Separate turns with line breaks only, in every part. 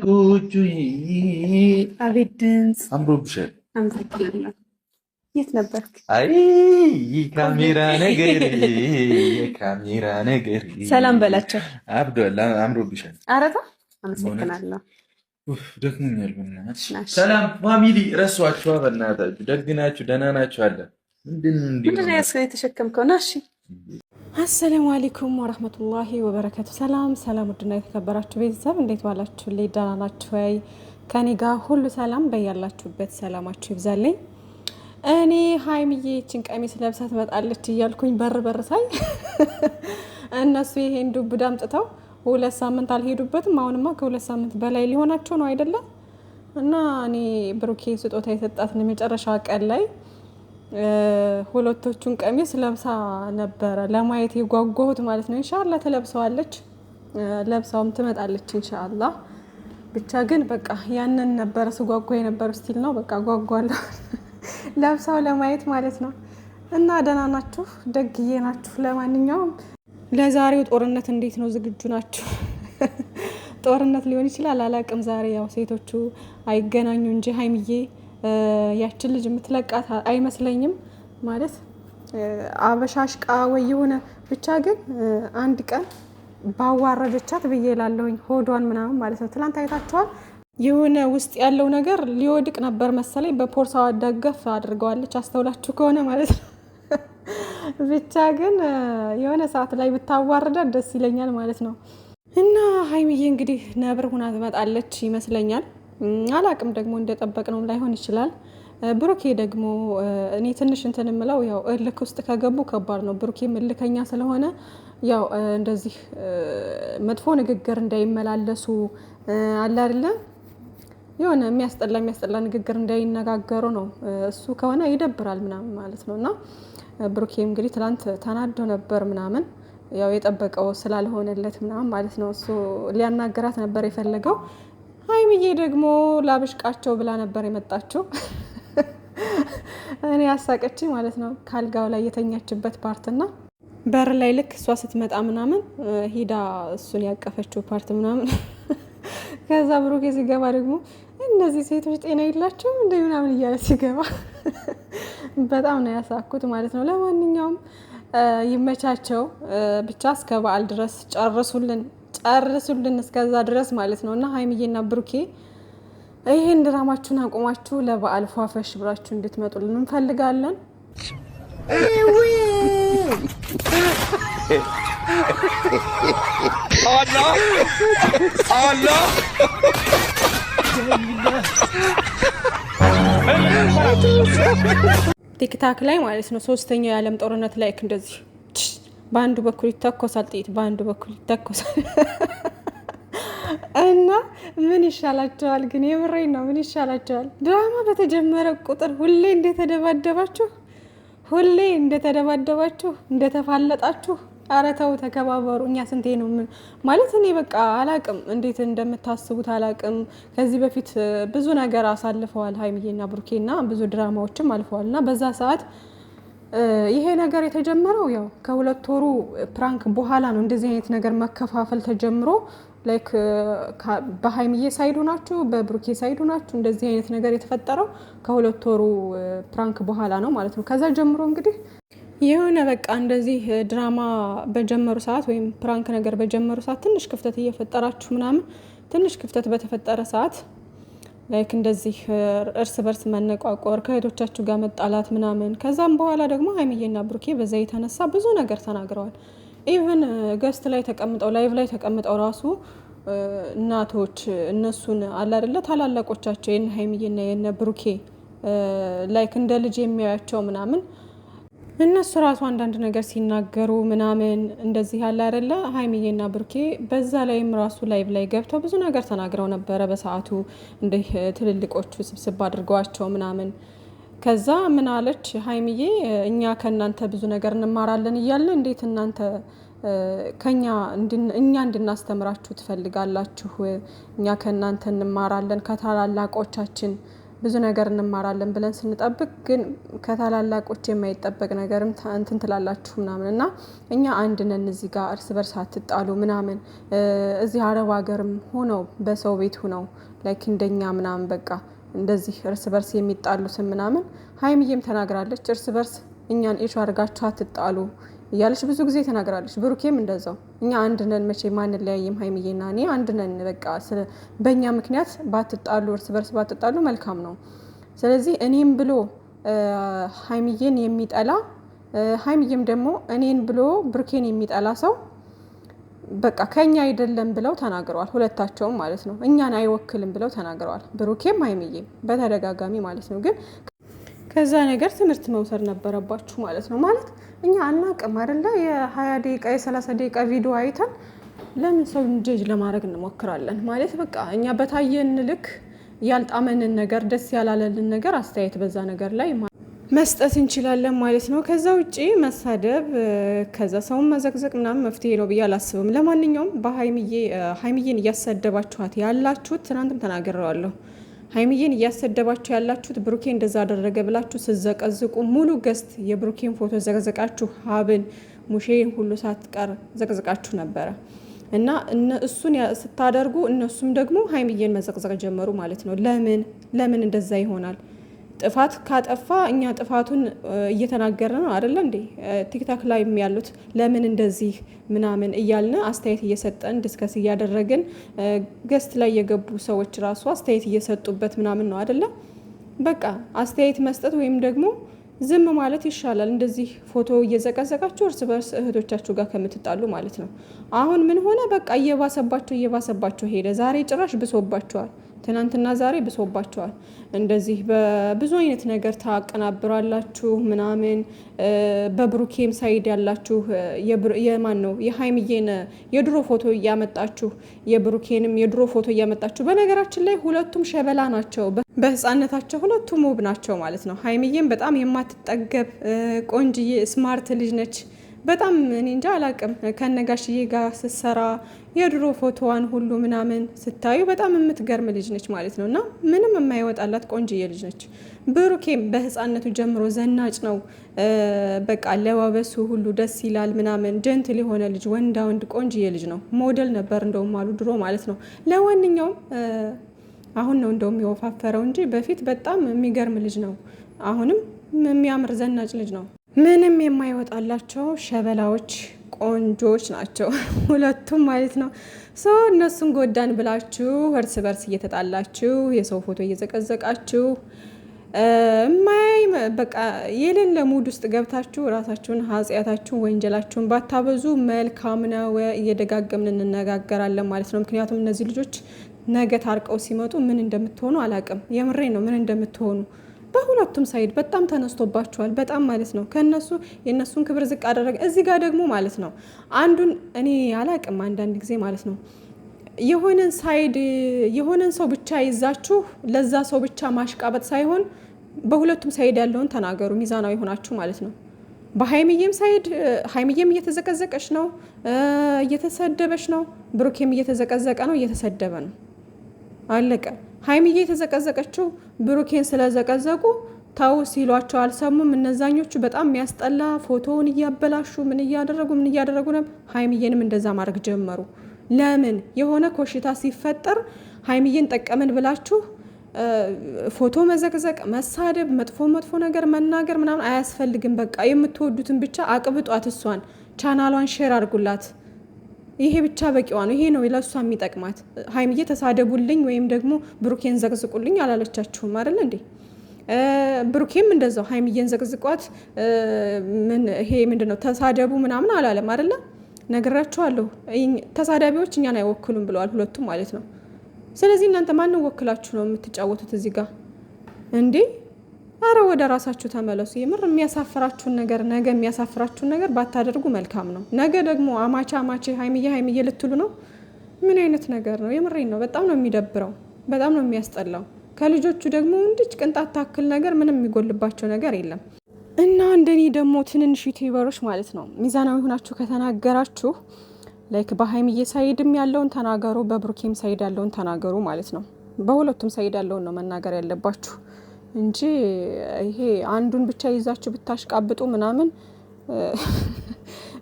ጎጆዬ
አቤት ድምፅ
አምሮብሻል።
አመሰግናለሁ። የት ነበርክ?
አይ ካሜራ ነገር የካሜራ ነገር
ሰላም በላቸው።
አብዷል። አምሮብሻል።
አረታ አመሰግናለሁ።
ደክሞኛል። በእናትሽ ሰላም ፋሚሊ ረሷችኋ። በእናታችሁ ደግናችሁ ደህና ናችሁ? አለ ምንድን ነው
የተሸከምከው? ና እሺ። አሰላሙ አለይኩም ወራህመቱላሂ ወበረካቱ። ሰላም ሰላም፣ ውድና የተከበራችሁ ቤተሰብ እንዴት ዋላችሁ? ደህና ናችሁ ወይ? ከኔ ጋር ሁሉ ሰላም፣ በያላችሁበት ሰላማችሁ ይብዛልኝ። እኔ ሀይሚዬ ይህችን ቀሚስ ለብሳ ትመጣለች እያልኩኝ በር ሳይ እነሱ ይሄን ዱብ ዳምጥተው 2 ሳምንት አልሄዱበትም። አሁንማ ከ2 ሳምንት በላይ ሊሆናቸው ነው አይደለም? እና እኔ ብሩኬ ስጦታ የሰጣትን የመጨረሻ ቀን ላይ ሁለቶቹን ቀሚስ ለብሳ ነበረ ለማየት የጓጓሁት ማለት ነው። ኢንሻአላህ ተለብሰዋለች፣ ለብሳውም ትመጣለች ኢንሻአላህ። ብቻ ግን በቃ ያንን ነበረ ስጓጓ የነበረው ስቲል ነው። በቃ ጓጓለሁ ለብሳው ለማየት ማለት ነው። እና ደህና ናችሁ? ደግዬ ናችሁ? ለማንኛውም ለዛሬው ጦርነት እንዴት ነው? ዝግጁ ናችሁ? ጦርነት ሊሆን ይችላል አላቅም። ዛሬ ያው ሴቶቹ አይገናኙ እንጂ ሀይሚዬ ያችን ልጅ የምትለቃት አይመስለኝም። ማለት አበሻሽቃ ወይ የሆነ ብቻ ግን አንድ ቀን ባዋረደቻት ብዬ ላለሁኝ ሆዷን ምናምን ማለት ነው። ትላንት አይታችኋል። የሆነ ውስጥ ያለው ነገር ሊወድቅ ነበር መሰለኝ። በፖርሳዋ ደገፍ አድርገዋለች፣ አስተውላችሁ ከሆነ ማለት ነው። ብቻ ግን የሆነ ሰዓት ላይ ብታዋርዳት ደስ ይለኛል ማለት ነው። እና ሀይሚዬ እንግዲህ ነብር ሁና ትመጣለች ይመስለኛል። አላቅም ደግሞ እንደጠበቅ ነው ላይሆን ይችላል። ብሩኬ ደግሞ እኔ ትንሽ እንትን የምለው ያው እልክ ውስጥ ከገቡ ከባድ ነው። ብሩኬም እልከኛ ስለሆነ ያው እንደዚህ መጥፎ ንግግር እንዳይመላለሱ አለ አይደለ፣ የሆነ የሚያስጠላ ንግግር እንዳይነጋገሩ ነው። እሱ ከሆነ ይደብራል ምናምን ማለት ነው። እና ብሩኬም እንግዲህ ትላንት ተናዶ ነበር ምናምን፣ ያው የጠበቀው ስላልሆነለት ምናምን ማለት ነው። እሱ ሊያናገራት ነበር የፈለገው። ሀይሚዬ ደግሞ ላብሽቃቸው ብላ ነበር የመጣችው። እኔ ያሳቀች ማለት ነው። ካልጋው ላይ የተኛችበት ፓርትና በር ላይ ልክ እሷ ስትመጣ ምናምን ሂዳ እሱን ያቀፈችው ፓርት ምናምን። ከዛ ብሩኬ ሲገባ ደግሞ እነዚህ ሴቶች ጤና የላቸውም እንደ ምናምን እያለ ሲገባ በጣም ነው ያሳኩት ማለት ነው። ለማንኛውም ይመቻቸው ብቻ። እስከ በዓል ድረስ ጨርሱልን እስከዛ ድረስ ማለት ነው። እና ሀይሚዬና ብሩኬ ይሄን ድራማችሁን አቁማችሁ ለበዓል ፏፈሽ ብላችሁ እንድትመጡልን እንፈልጋለን። ቲክታክ ላይ ማለት ነው 3ኛው የዓለም ጦርነት ላይ እንደዚህ በአንዱ በኩል ይተኮሳል ጥይት፣ በአንዱ በኩል ይተኮሳል። እና ምን ይሻላቸዋል ግን? የምሬን ነው። ምን ይሻላቸዋል? ድራማ በተጀመረ ቁጥር ሁሌ እንደተደባደባችሁ እንደተፋለጣችሁ፣ ኧረ ተው ተከባበሩ። እኛ ስንቴ ነው ማለት እኔ በቃ አላቅም፣ እንዴት እንደምታስቡት አላቅም። ከዚህ በፊት ብዙ ነገር አሳልፈዋል ሀይሚዬና ብሩኬና ብዙ ድራማዎችም አልፈዋል። እና በዛ ሰዓት ይሄ ነገር የተጀመረው ያው ከ2 ወሩ ፕራንክ በኋላ ነው። እንደዚህ አይነት ነገር መከፋፈል ተጀምሮ ላይክ በሀይሚዬ ሳይዱ ናችሁ፣ በብሩኬ ሳይዱ ናችሁ። እንደዚህ አይነት ነገር የተፈጠረው ከ2 ወሩ ፕራንክ በኋላ ነው ማለት ነው። ከዛ ጀምሮ እንግዲህ የሆነ በቃ እንደዚህ ድራማ በጀመሩ ሰዓት ወይም ፕራንክ ነገር በጀመሩ ሰዓት ትንሽ ክፍተት እየፈጠራችሁ ምናምን፣ ትንሽ ክፍተት በተፈጠረ ሰዓት ላይክ እንደዚህ እርስ በርስ መነቋቆር፣ ከእህቶቻችሁ ጋር መጣላት ምናምን። ከዛም በኋላ ደግሞ ሀይሚዬና ብሩኬ በዛ የተነሳ ብዙ ነገር ተናግረዋል። ኢቭን ገስት ላይ ተቀምጠው ላይቭ ላይ ተቀምጠው ራሱ እናቶች እነሱን አለ አይደለ ታላላቆቻቸው የነ ሀይሚዬና የነ ብሩኬ ላይክ እንደ ልጅ የሚያያቸው ምናምን እነሱ ራሱ አንዳንድ ነገር ሲናገሩ ምናምን እንደዚህ ያለ አይደለ ሀይሚዬና ብሩኬ በዛ ላይም ራሱ ላይቭ ላይ ገብተው ብዙ ነገር ተናግረው ነበረ በሰዓቱ፣ እንደ ትልልቆቹ ስብስብ አድርገዋቸው ምናምን። ከዛ ምን አለች ሀይሚዬ፣ እኛ ከእናንተ ብዙ ነገር እንማራለን እያለ እንዴት እናንተ እኛ እንድናስተምራችሁ ትፈልጋላችሁ? እኛ ከእናንተ እንማራለን ከታላላቆቻችን ብዙ ነገር እንማራለን ብለን ስንጠብቅ ግን ከታላላቆች የማይጠበቅ ነገርም እንትን ትላላችሁ ምናምን እና እኛ አንድ ነን እዚህ ጋር እርስ በርስ አትጣሉ ምናምን እዚህ አረብ ሀገርም ሆነው በሰው ቤት ሆነው ላይክ እንደኛ ምናምን በቃ እንደዚህ እርስ በርስ የሚጣሉትን ምናምን ሀይሚዬም ተናግራለች። እርስ በርስ እኛን ኢሹ አድርጋችሁ አትጣሉ እያለች ብዙ ጊዜ ተናግራለች። ብሩኬም እንደዛው እኛ አንድ ነን መቼ ማንለያይም ሀይሚዬና እኔ አንድ ነን በቃ በእኛ ምክንያት ባትጣሉ እርስ በርስ ባትጣሉ መልካም ነው። ስለዚህ እኔም ብሎ ሀይሚዬን የሚጠላ ሀይሚዬም ደግሞ እኔን ብሎ ብሩኬን የሚጠላ ሰው በቃ ከኛ አይደለም ብለው ተናግረዋል። ሁለታቸውም ማለት ነው እኛን አይወክልም ብለው ተናግረዋል። ብሩኬም ሀይሚዬም በተደጋጋሚ ማለት ነው። ግን ከዛ ነገር ትምህርት መውሰድ ነበረባችሁ ማለት ነው። ማለት እኛ አናቅም አይደለ የ20 ደቂቃ የ30 ደቂቃ ቪዲዮ አይተን ለምን ሰው ጀጅ ለማድረግ እንሞክራለን? ማለት በቃ እኛ በታየን ልክ ያልጣመንን ነገር ደስ ያላለልን ነገር አስተያየት በዛ ነገር ላይ መስጠት እንችላለን ማለት ነው። ከዛ ውጪ መሳደብ ከዛ ሰውን መዘግዘቅ ምናምን መፍትሄ ነው ብዬ አላስብም። ለማንኛውም ሀይሚዬን እያሰደባችኋት ያላችሁት ትናንትም ተናግሬዋለሁ። ሀይሚዬን እያሰደባችሁ ያላችሁት ብሩኬ እንደዛ አደረገ ብላችሁ ስዘቀዝቁ ሙሉ ገስት የብሩኬን ፎቶ ዘቅዝቃችሁ ሀብን ሙሼን ሁሉ ሳትቀር ዘቅዝቃችሁ ነበረ እና እሱን ስታደርጉ እነሱም ደግሞ ሀይሚዬን መዘቅዘቅ ጀመሩ ማለት ነው። ለምን እንደዛ ይሆናል? ጥፋት ካጠፋ እኛ ጥፋቱን እየተናገረ ነው አይደለ እንዴ? ቲክታክ ላይ ያሉት ለምን እንደዚህ ምናምን እያልን አስተያየት እየሰጠን ዲስከስ እያደረግን ገስት ላይ የገቡ ሰዎች ራሱ አስተያየት እየሰጡበት ምናምን ነው አይደለ? በቃ አስተያየት መስጠት ወይም ደግሞ ዝም ማለት ይሻላል። እንደዚህ ፎቶ እየዘቀዘቃችሁ እርስ በርስ እህቶቻችሁ ጋር ከምትጣሉ ማለት ነው። አሁን ምን ሆነ? በቃ እየባሰባቸው ሄደ። ዛሬ ጭራሽ ብሶባቸዋል። ትናንትና ዛሬ ብሶባቸዋል። እንደዚህ በብዙ አይነት ነገር ታቀናብራላችሁ ምናምን። በብሩኬም ሳይድ ያላችሁ የማን ነው የሀይሚዬን የድሮ ፎቶ እያመጣችሁ የብሩኬንም የድሮ ፎቶ እያመጣችሁ። በነገራችን ላይ ሁለቱም ሸበላ ናቸው። በህፃነታቸው ሁለቱም ውብ ናቸው ማለት ነው። ሀይሚዬም በጣም የማትጠገብ ቆንጅዬ ስማርት ልጅ ነች። በጣም እኔ እንጃ አላቅም። ከነጋሽዬ ጋር ስትሰራ የድሮ ፎቶዋን ሁሉ ምናምን ስታዩ በጣም የምትገርም ልጅ ነች ማለት ነው። እና ምንም የማይወጣላት ቆንጅዬ ልጅ ነች። ብሩኬም በህፃነቱ ጀምሮ ዘናጭ ነው። በቃ አለባበሱ ሁሉ ደስ ይላል ምናምን። ጀንትል የሆነ ልጅ ወንዳ ወንድ ቆንጅዬ ልጅ ነው። ሞዴል ነበር እንደውም አሉ ድሮ ማለት ነው። ለማንኛውም አሁን ነው እንደውም የወፋፈረው እንጂ በፊት በጣም የሚገርም ልጅ ነው። አሁንም የሚያምር ዘናጭ ልጅ ነው። ምንም የማይወጣላቸው ሸበላዎች ቆንጆች ናቸው ሁለቱም ማለት ነው። እነሱን ጎዳን ብላችሁ እርስ በርስ እየተጣላችሁ የሰው ፎቶ እየዘቀዘቃችሁ በቃ የሌለ ሙድ ውስጥ ገብታችሁ ራሳችሁን ኃጢአታችሁን ወንጀላችሁን ባታበዙ መልካም ነው። እየደጋገምን እንነጋገራለን ማለት ነው። ምክንያቱም እነዚህ ልጆች ነገ ታርቀው ሲመጡ ምን እንደምትሆኑ አላቅም። የምሬ ነው ምን እንደምትሆኑ በሁለቱም ሳይድ በጣም ተነስቶባቸዋል። በጣም ማለት ነው። የእነሱን ክብር ዝቅ አደረገ። እዚህ ጋር ደግሞ ማለት ነው አንዱን እኔ አላቅም። አንዳንድ ጊዜ ማለት ነው የሆነን ሰው ብቻ ይዛችሁ ለዛ ሰው ብቻ ማሽቃበጥ ሳይሆን በሁለቱም ሳይድ ያለውን ተናገሩ። ሚዛናዊ ሆናችሁ ማለት ነው። በሀይሚዬም ሳይድ ሀይሚዬም እየተዘቀዘቀች ነው፣ እየተሰደበች ነው። ብሩኬም እየተዘቀዘቀ ነው፣ እየተሰደበ ነው። አለቀ። ሀይሚዬ የተዘቀዘቀችው ብሩኬን ስለዘቀዘቁ ታው ሲሏቸው አልሰሙም። እነዛኞቹ በጣም የሚያስጠላ ፎቶውን እያበላሹ ምን እያደረጉ ነው። ሀይሚዬንም እንደዛ ማድረግ ጀመሩ። ለምን የሆነ ኮሽታ ሲፈጠር ሀይሚዬን ጠቀምን ብላችሁ ፎቶ መዘቅዘቅ፣ መሳደብ፣ መጥፎ ነገር መናገር ምናምን አያስፈልግም። በቃ የምትወዱትን ብቻ አቅብጧት፣ እሷን ቻናሏን ሼር አድርጉላት። ይሄ ብቻ በቂዋ ነው። ይሄ ነው ለሷ የሚጠቅማት። ሀይሚዬ ተሳደቡልኝ ወይም ደግሞ ብሩኬን ዘቅዝቁልኝ አላለቻችሁም አይደል እንዴ? ብሩኬም እንደዛው ሀይሚዬን ዘቅዝቋት ይሄ ምንድነው ተሳደቡ ምናምን አላለም አይደለ? ነግራችኋለሁ። ተሳዳቢዎች እኛን አይወክሉም ብለዋል ሁለቱም ማለት ነው። ስለዚህ እናንተ ማንን ወክላችሁ ነው የምትጫወቱት እዚህ ጋር እንዴ? አረ ወደ ራሳችሁ ተመለሱ። የምር የሚያሳፍራችሁን ነገር ነገ የሚያሳፍራችሁን ነገር ባታደርጉ መልካም ነው። ነገ ደግሞ አማቼ ሀይሚዬ ልትሉ ነው። ምን አይነት ነገር ነው? የምሬን ነው። በጣም ነው የሚደብረው። በጣም ነው የሚያስጠላው። ከልጆቹ ደግሞ እንድች ቅንጣት ታክል ነገር ምንም የሚጎልባቸው ነገር የለም። እና እንደኔ ደግሞ ትንንሽ ዩቲዩበሮች ማለት ነው ሚዛናዊ ሆናችሁ ከተናገራችሁ ላይክ በሀይሚዬ ሳይድም ያለውን ተናገሩ፣ በብሩኬም ሳይድ ያለውን ተናገሩ ማለት ነው። በሁለቱም ሳይድ ያለውን ነው መናገር ያለባችሁ እንጂ ይሄ አንዱን ብቻ ይዛችሁ ብታሽቃብጡ ምናምን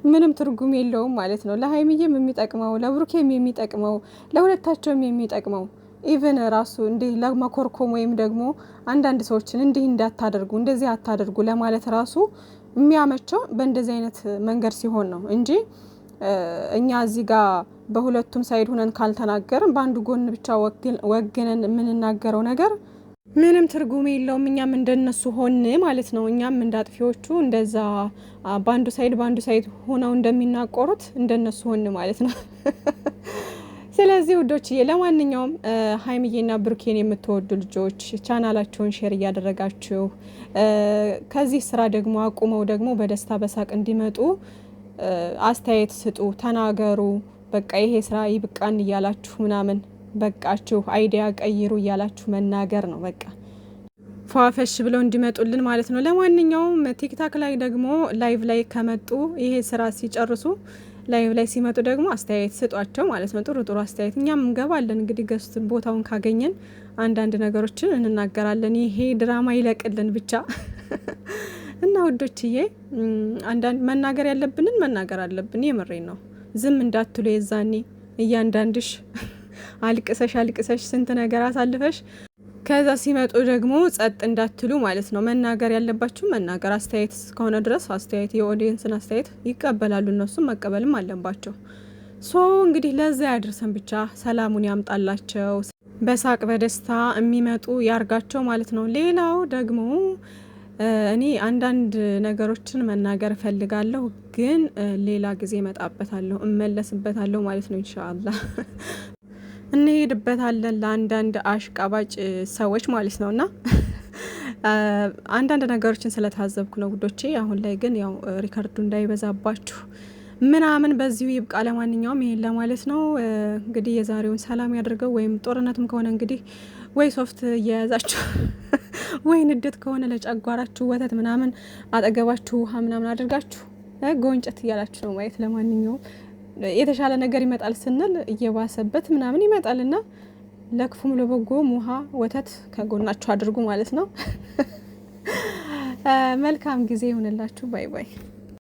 ምንም ትርጉም የለውም ማለት ነው። ለሀይሚዬም የሚጠቅመው ለብሩኬም የሚጠቅመው ለሁለታቸውም የሚጠቅመው ኢቨን ራሱ እንዲህ ለመኮርኮም ወይም ደግሞ አንዳንድ ሰዎችን እንዲህ እንዳታደርጉ እንደዚህ አታደርጉ ለማለት ራሱ የሚያመቸው በእንደዚህ አይነት መንገድ ሲሆን ነው እንጂ እኛ እዚህ ጋር በሁለቱም ሳይድ ሆነን ካልተናገርን በአንዱ ጎን ብቻ ወግነን የምንናገረው ነገር ምንም ትርጉም የለውም። እኛም እንደነሱ ሆን ማለት ነው። እኛም እንዳጥፊዎቹ እንደዛ በአንዱ ሳይድ ሆነው እንደሚናቆሩት እንደነሱ ሆን ማለት ነው። ስለዚህ ውዶችዬ ለማንኛውም ሀይሚዬና ብሩኬን የምትወዱ ልጆች ቻናላቸውን ሼር እያደረጋችሁ ከዚህ ስራ ደግሞ አቁመው ደግሞ በደስታ በሳቅ እንዲመጡ አስተያየት ስጡ፣ ተናገሩ። በቃ ይሄ ስራ ይብቃን እያላችሁ ምናምን በቃችሁ አይዲያ ቀይሩ እያላችሁ መናገር ነው። በቃ ፏፈሽ ብለው እንዲመጡልን ማለት ነው። ለማንኛውም ቲክታክ ላይ ደግሞ ላይቭ ላይ ከመጡ ይሄ ስራ ሲጨርሱ ላይቭ ላይ ሲመጡ ደግሞ አስተያየት ስጧቸው ማለት ነው። ጥሩ ጥሩ አስተያየት እኛም እንገባለን እንግዲህ ገስት ቦታውን ካገኘን አንዳንድ ነገሮችን እንናገራለን። ይሄ ድራማ ይለቅልን ብቻ እና ውዶችዬ አንዳንድ መናገር ያለብንን መናገር አለብን። የምሬን ነው። ዝም እንዳትሉ የዛኔ እያንዳንድሽ አልቅሰሽ ስንት ነገር አሳልፈሽ ከዛ ሲመጡ ደግሞ ጸጥ እንዳትሉ ማለት ነው። መናገር ያለባችሁ መናገር፣ አስተያየት እስከሆነ ድረስ አስተያየት የኦዲየንስን አስተያየት ይቀበላሉ፣ እነሱም መቀበልም አለባቸው። ሶ እንግዲህ ለዛ ያድርሰን ብቻ፣ ሰላሙን ያምጣላቸው፣ በሳቅ በደስታ የሚመጡ ያርጋቸው ማለት ነው። ሌላው ደግሞ እኔ አንዳንድ ነገሮችን መናገር እፈልጋለሁ፣ ግን ሌላ ጊዜ እመጣበታለሁ፣ እመለስበታለሁ ማለት ነው። ኢንሻአላህ እንሄድበታለን ለአንዳንድ አሽቃባጭ ሰዎች ማለት ነው። እና አንዳንድ ነገሮችን ስለታዘብኩ ነው ውዶቼ። አሁን ላይ ግን ያው ሪከርዱ እንዳይበዛባችሁ ምናምን በዚሁ ይብቃ። ለማንኛውም ይሄን ለማለት ነው። እንግዲህ የዛሬውን ሰላም ያድርገው። ወይም ጦርነትም ከሆነ እንግዲህ ወይ ሶፍት እየያዛችሁ ወይ ንዴት ከሆነ ለጨጓራችሁ ወተት ምናምን አጠገባችሁ ውሃ ምናምን አድርጋችሁ ጎንጨት እያላችሁ ነው ማየት። ለማንኛውም የተሻለ ነገር ይመጣል ስንል እየባሰበት ምናምን ይመጣልና ለክፉም ለበጎም ውሃ ወተት ከጎናችሁ አድርጉ ማለት ነው። መልካም ጊዜ ይሁንላችሁ። ባይ ባይ።